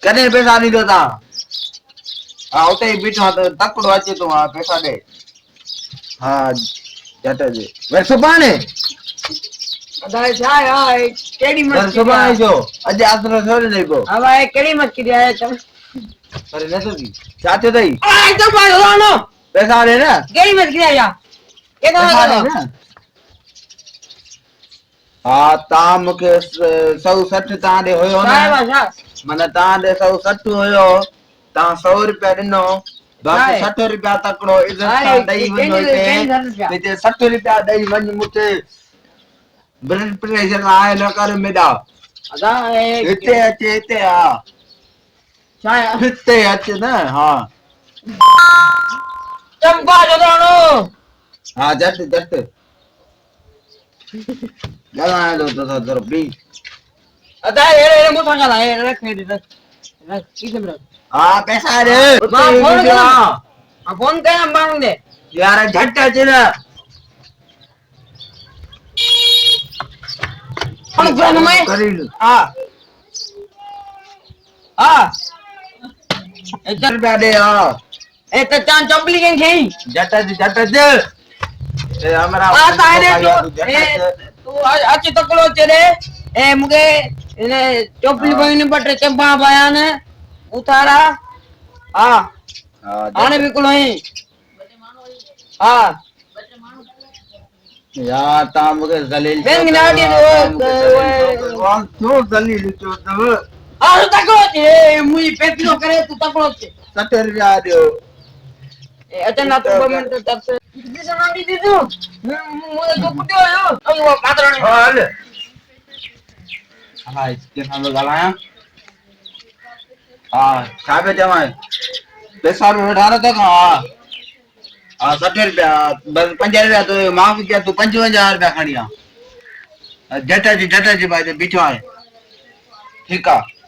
कॾहिं पैसा ॾींदो तव्हां? हा उते ई बीठो आहे त तकिड़ो अचे थो हा पैसा ॾे। हा झट जे वरी सुभाणे अदाए छा आहे केड़ी वरी मस्ती सुभाणे छो अॼु आसरो थोड़ी ॾेई पोइ अब आए केड़ी मस्ती है तुम अरे नथो थी छा थियो अथई आई तो पाड़ो लानो पैसा ॾे न केड़ी मस्ती है या के पैसा ॾे तो न। हा तव्हां मूंखे 160 तव्हां ॾे हुयो न काय भाषा माना तव्हां ॾे 160 हुयो तव्हां 100 रुपया ॾिनो बाक़ी काय 60 रुपया तकिड़ो इज़त सां अरे ॾेई वञो केड़ी केड़ी समस्या हिते 60 रुपया ॾेई वञ मूंखे ब्लड प्रेशर आहे न कर मेॾा अदा हिते अचे हिते हा छा हिते अच न हा चंपा जो लानो हा झट झट ॻाल्हायां थो तो थोरो बी अदा ए मुसा गला ए रख रख किसे में हा पैसा ॾे मां उते ई फोन बीठो कयां आहे। फोन कयां माण्हू दे यार झट अच न फोन कयां मैं करील हां हां ए 100 रुपया ॾे हा ए त चां चंपली के खई झट अच ए हमरा आ तारे झट तो ए अच तू अच तकड़ो चरे ए मुके ने चोपली बहिनी बटे चंपा बयान उतारा हां आने बिल्कुल है हां यार तव्हां मूंखे ज़लील बैंक थियो ना दी अथव। छो ज़लील थियो अथव आ तकड़ो ए मुई पेटलो करे तू तकड़ो 60 रुपया ॾियो ए अचन ना तू 2 मिनट तक से दिस ना दी तू मुए तो कुटियो यो अयो पादरणी हल हा इसके सां ॻाल्हायां हा छा पियो चवां पैसा वेठा नथा खां हा हा 60 रुपया बस 5 रुपया तो माफ़ किया तू 55 रुपया खणी आ झट अच भाई बीठो आहे ठीकु आहे